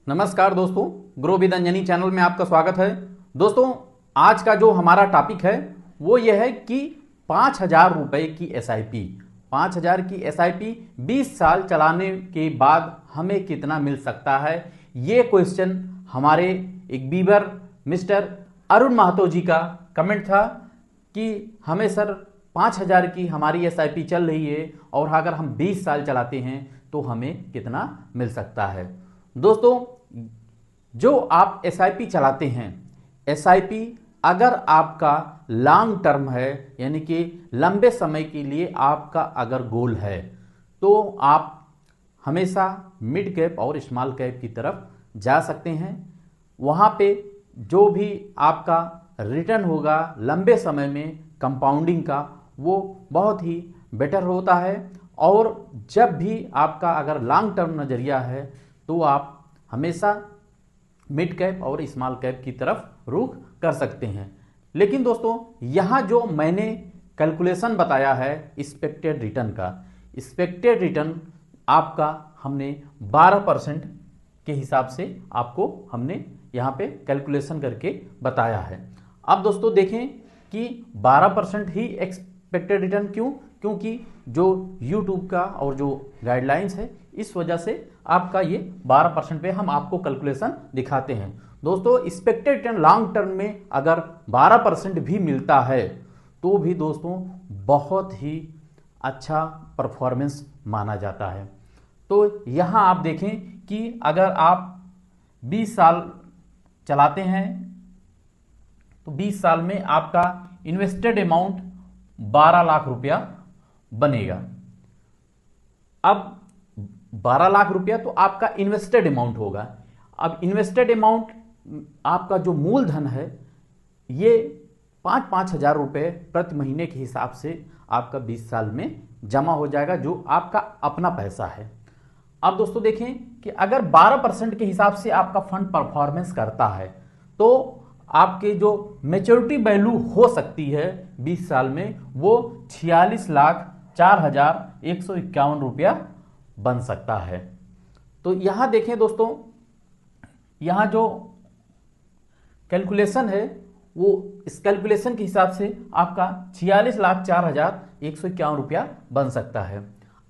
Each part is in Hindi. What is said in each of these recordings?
नमस्कार दोस्तों, ग्रो विद अंजनी चैनल में आपका स्वागत है। दोस्तों, आज का जो हमारा टॉपिक है वो ये है कि 5,000 रुपये की एसआईपी, 5,000 की एसआईपी 20 साल चलाने के बाद हमें कितना मिल सकता है। ये क्वेश्चन हमारे एक व्यूअर मिस्टर अरुण महतो जी का कमेंट था कि हमें सर 5,000 की हमारी एसआईपी चल रही है और अगर हम 20 साल चलाते हैं तो हमें कितना मिल सकता है। दोस्तों, जो आप एसआईपी चलाते हैं, एसआईपी अगर आपका लॉन्ग टर्म है यानी कि लंबे समय के लिए आपका अगर गोल है तो आप हमेशा मिड कैप और स्मॉल कैप की तरफ जा सकते हैं। वहाँ पे जो भी आपका रिटर्न होगा लंबे समय में कंपाउंडिंग का, वो बहुत ही बेटर होता है। और जब भी आपका अगर लॉन्ग टर्म नज़रिया है तो आप हमेशा मिड कैप और स्मॉल कैप की तरफ रुख कर सकते हैं। लेकिन दोस्तों, यहाँ जो मैंने कैलकुलेशन बताया है एक्सपेक्टेड रिटर्न का, एक्सपेक्टेड रिटर्न आपका हमने 12% के हिसाब से आपको हमने यहाँ पे कैलकुलेशन करके बताया है। अब दोस्तों देखें कि 12% ही एक्सपेक्टेड रिटर्न क्यों? क्योंकि जो YouTube का और जो गाइडलाइंस है इस वजह से आपका ये 12% पे हम आपको कैलकुलेशन दिखाते हैं। दोस्तों, एक्सपेक्टेड रिटर्न लॉन्ग टर्म में अगर 12% भी मिलता है तो भी दोस्तों बहुत ही अच्छा परफॉर्मेंस माना जाता है। तो यहाँ आप देखें कि अगर आप 20 साल चलाते हैं तो 20 साल में आपका इन्वेस्टेड अमाउंट 12 लाख रुपया बनेगा। अब 12 लाख रुपया तो आपका इन्वेस्टेड अमाउंट होगा। अब इन्वेस्टेड अमाउंट आपका जो मूलधन है ये 5-5 हजार रुपये प्रति महीने के हिसाब से आपका 20 साल में जमा हो जाएगा, जो आपका अपना पैसा है। अब दोस्तों देखें कि अगर 12% के हिसाब से आपका फंड परफॉर्मेंस करता है तो आपके जो मैच्योरिटी वैल्यू हो सकती है 20 साल में वो 46,04,151 रुपया बन सकता है। तो यहां देखें दोस्तों, यहां जो कैलकुलेशन है वो इस कैलकुलेशन के हिसाब से आपका 46,04,151 रुपया बन सकता है।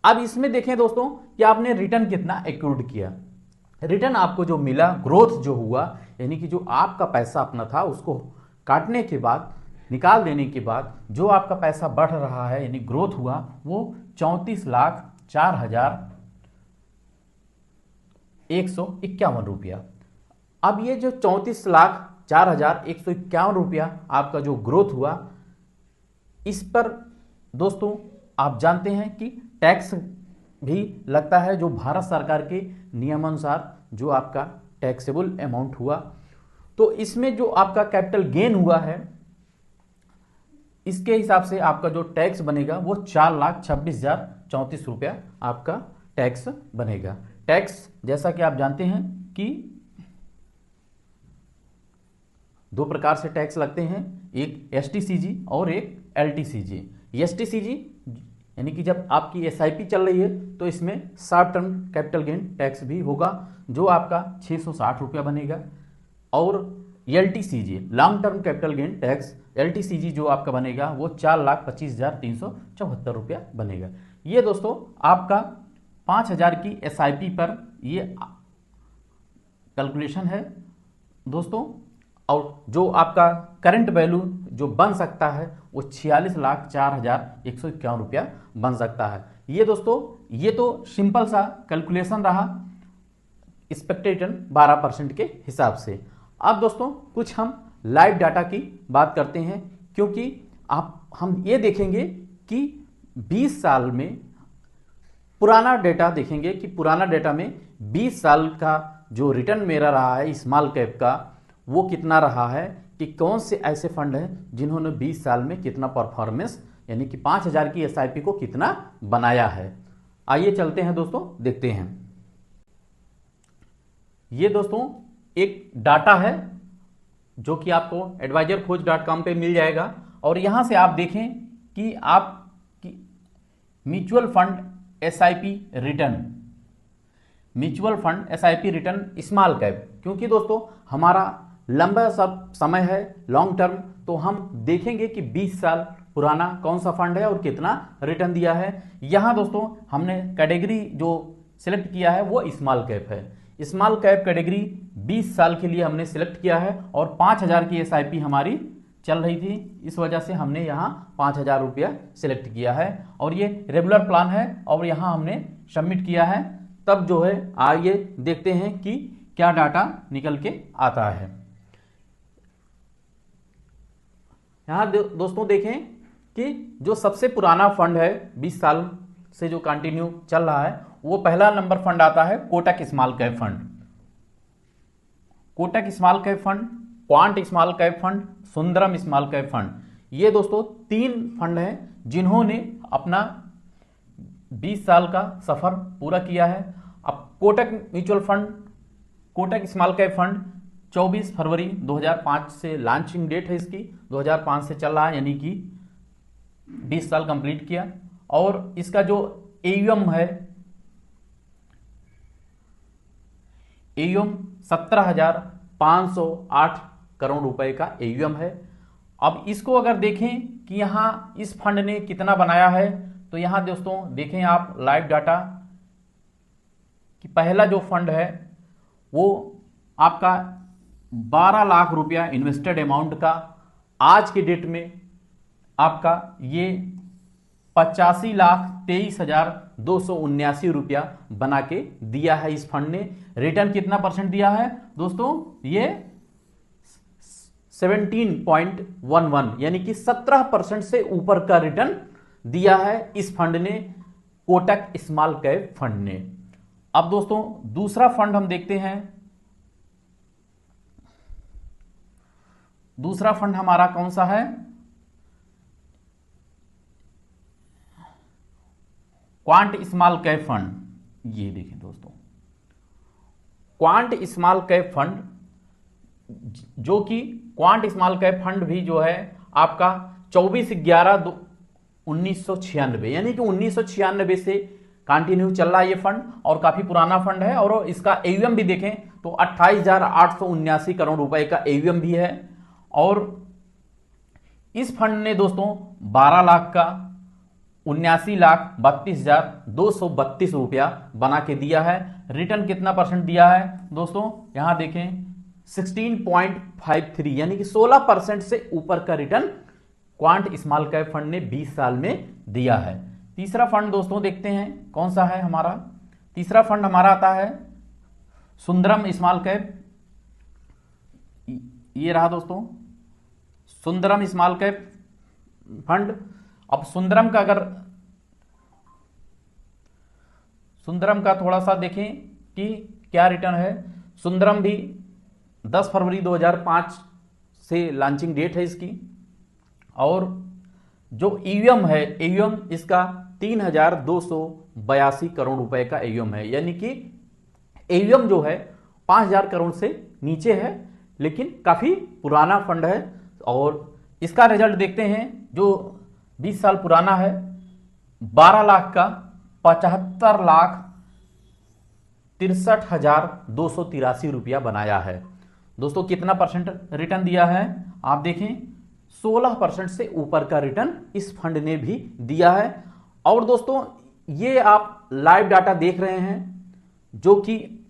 अब इसमें देखें दोस्तों कि आपने रिटर्न कितना एक्यूर्ड किया। रिटर्न आपको जो मिला, ग्रोथ जो हुआ, यानी कि जो आपका पैसा अपना था उसको काटने के बाद, निकाल देने के बाद जो आपका पैसा बढ़ रहा है यानी ग्रोथ हुआ, वो 34,04,151 रुपया। अब ये जो 34,04,151 रुपया आपका जो ग्रोथ हुआ, इस पर दोस्तों आप जानते हैं कि टैक्स भी लगता है, जो भारत सरकार के नियमानुसार जो आपका टैक्सेबल अमाउंट हुआ। तो इसमें जो आपका कैपिटल गेन हुआ है इसके हिसाब से आपका जो टैक्स बनेगा वो 4,26,034 रुपया आपका टैक्स बनेगा। टैक्स जैसा कि आप जानते हैं कि 2 प्रकार से टैक्स लगते हैं, एक एसटीसीजी और एक एलटीसीजी। एसटीसीजी यानी कि जब आपकी एसआईपी चल रही है तो इसमें short term capital gain tax भी होगा जो आपका 660 रुपया बनेगा। और LTCG long term capital gain tax, LTCG जो आपका बनेगा वो 4,25,374 रुपया बनेगा। ये दोस्तों आपका 5,000 की एसआईपी पर ये कैलकुलेशन है दोस्तों। और जो आपका करंट वैल्यू जो बन सकता है वो 46,04,151 रुपया बन सकता है। ये दोस्तों, ये तो सिंपल सा कैलकुलेशन रहा एक्सपेक्टेड रिटर्न 12% के हिसाब से। अब दोस्तों कुछ हम लाइव डाटा की बात करते हैं, क्योंकि हम ये देखेंगे कि 20 साल में पुराना डेटा देखेंगे कि पुराना डेटा में 20 साल का जो रिटर्न मेरा रहा है स्मॉल कैप का वो कितना रहा है, कि कौन से ऐसे फंड हैं जिन्होंने 20 साल में कितना परफॉर्मेंस यानी कि 5,000 की एसआईपी को कितना बनाया है। आइए चलते हैं दोस्तों, देखते हैं। ये दोस्तों एक डाटा है जो कि आपको advisorkhoj.com पे मिल जाएगा। और यहां से आप देखें कि आप mutual fund SIP return mutual fund SIP return small cap, क्योंकि दोस्तों हमारा लंबा सब समय है, लॉन्ग टर्म, तो हम देखेंगे कि 20 साल पुराना कौन सा फंड है और कितना रिटर्न दिया है। यहाँ दोस्तों हमने कैटेगरी जो सिलेक्ट किया है वो स्मॉल कैप है। स्मॉल कैप कैटेगरी 20 साल के लिए हमने सिलेक्ट किया है और 5000 की एसआईपी हमारी चल रही थी, इस वजह से हमने यहाँ 5000 रुपया सिलेक्ट किया है और ये रेगुलर प्लान है और यहाँ हमने सबमिट किया है। तब जो है आइए देखते हैं कि क्या डाटा निकल के आता है। यहाँ दोस्तों देखें कि जो सबसे पुराना फंड है 20 साल से जो कंटिन्यू चल रहा है, वो पहला नंबर फंड आता है Kotak small cap fund. Kotak small cap fund, quant small cap fund, Sundaram small cap fund, ये दोस्तों 3 फंड हैं जिन्होंने अपना 20 साल का सफर पूरा किया है। अब Kotak mutual fund, Kotak small cap fund 24 फरवरी 2005 से लॉन्चिंग डेट है इसकी, 2005 से चल रहा है, यानी कि 20 साल कंप्लीट किया। और इसका जो एयूएम है, एयूएम 17,508 करोड़ रुपए का एयूएम है। अब इसको अगर देखें कि यहाँ इस फंड ने कितना बनाया है, तो यहाँ दोस्तों देखें आप लाइव डाटा कि पहला जो फंड है वो आपका 12 लाख रुपया इन्वेस्टेड अमाउंट का आज के डेट में आपका ये 85,23,279 रुपया बना के दिया है। इस फंड ने रिटर्न कितना परसेंट दिया है दोस्तों, ये 17.11 यानी कि 17% से ऊपर का रिटर्न दिया है इस फंड ने, कोटक स्मॉल कैप फंड ने। अब दोस्तों दूसरा फंड हम देखते हैं। दूसरा फंड हमारा कौन सा है, क्वांट स्मॉल कैप फंड। ये देखें दोस्तों, क्वांट स्मॉल कैप फंड, जो कि क्वांट स्मॉल कैप फंड भी जो है आपका 24/11/1996 यानी कि 1996 से कंटिन्यू चल रहा है ये फंड और काफी पुराना फंड है। और इसका एयूएम भी देखें तो 28,879 करोड़ रुपए का एयूएम भी है। और इस फंड ने दोस्तों 12 लाख का 79,32,232 रुपया बना के दिया है। रिटर्न कितना परसेंट दिया है दोस्तों, यहां देखें 16.53 यानी कि 16% से ऊपर का return quant small cap fund ने 20 साल में दिया है। तीसरा फंड दोस्तों देखते हैं कौन सा है हमारा। तीसरा फंड हमारा आता है सुंदरम स्मॉल कैप। ये रहा दोस्तों सुंदरम स्मॉल कैप फंड। अब सुंदरम का थोड़ा सा देखें कि क्या रिटर्न है। सुंदरम भी 10 फरवरी 2005 से लॉन्चिंग डेट है इसकी। और जो ईयूएम है, ईयूएम इसका 3,282 करोड़ रुपए का ईयूएम है, यानी कि ईयूएम जो है 5,000 करोड़ से नीचे है, लेकिन काफी पुराना फंड है। और इसका रिजल्ट देखते हैं जो 20 साल पुराना है, 12 लाख का 75,63,283 रुपया बनाया है। दोस्तों कितना परसेंट रिटर्न दिया है आप देखें, 16% से ऊपर का रिटर्न इस फंड ने भी दिया है। और दोस्तों ये आप लाइव डाटा देख रहे हैं, जो कि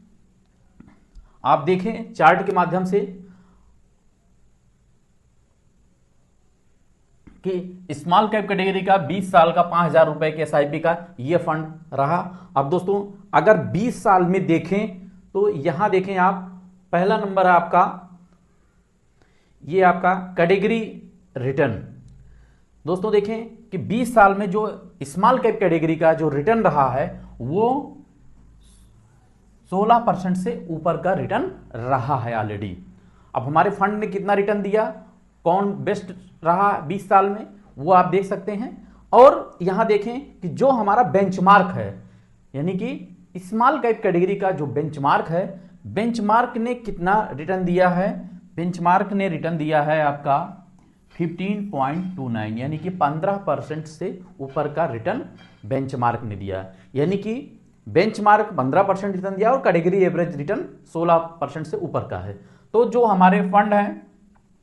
आप देखें चार्ट के माध्यम से कि स्मॉल कैप कैटेगरी का 20 साल का 5,000 रुपए के एसआईपी का ये फंड रहा। अब दोस्तों अगर 20 साल में देखें तो यहां देखें आप, पहला नंबर है आपका, ये आपका कैटेगरी रिटर्न। दोस्तों देखें कि 20 साल में जो स्मॉल कैप कैटेगरी का जो रिटर्न रहा है वो 16% से ऊपर का रिटर्न रहा है ऑलरेडी। अब हमारे फंड ने कितना रिटर्न दिया, कौन बेस्ट रहा 20 साल में, वो आप देख सकते हैं। और यहां देखें कि जो हमारा बेंचमार्क है, यानी कि स्मॉल कैप कैटेगरी का जो बेंचमार्क है, बेंचमार्क ने कितना रिटर्न दिया है। बेंचमार्क ने रिटर्न दिया है आपका 15.29 यानी कि 15% से ऊपर का रिटर्न बेंचमार्क ने दिया। यानी कि बेंचमार्क 15% रिटर्न दिया और कैटेगरी एवरेज रिटर्न 16% से ऊपर का है। तो जो हमारे फंड हैं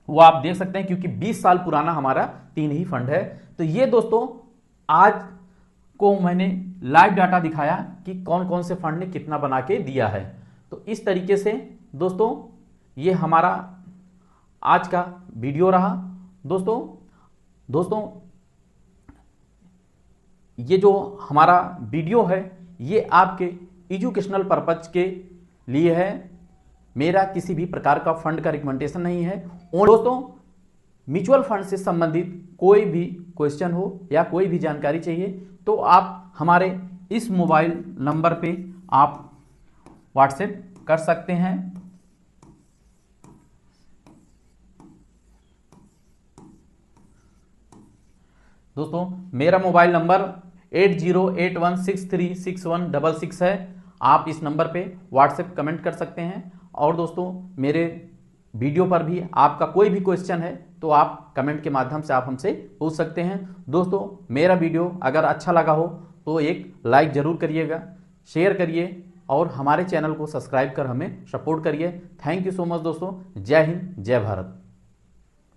वो आप देख सकते हैं, क्योंकि 20 साल पुराना हमारा 3 ही फंड है। तो ये दोस्तों आज को मैंने लाइव डाटा दिखाया कि कौन कौन से फंड ने कितना बना के दिया है। तो इस तरीके से दोस्तों ये हमारा आज का वीडियो रहा। दोस्तों ये जो हमारा वीडियो है ये आपके एजुकेशनल पर्पज के लिए है, मेरा किसी भी प्रकार का फंड का रिकमेंडेशन नहीं है। और दोस्तों म्यूचुअल फंड से संबंधित कोई भी क्वेश्चन हो या कोई भी जानकारी चाहिए तो आप हमारे इस मोबाइल नंबर पे आप व्हाट्सएप कर सकते हैं। दोस्तों मेरा मोबाइल नंबर 8081636166 है। आप इस नंबर पे व्हाट्सएप कमेंट कर सकते हैं। और दोस्तों मेरे वीडियो पर भी आपका कोई भी क्वेश्चन है तो आप कमेंट के माध्यम से आप हमसे पूछ सकते हैं। दोस्तों मेरा वीडियो अगर अच्छा लगा हो तो एक लाइक ज़रूर करिएगा, शेयर करिए और हमारे चैनल को सब्सक्राइब कर हमें सपोर्ट करिए। थैंक यू सो मच दोस्तों। जय हिंद, जय भारत।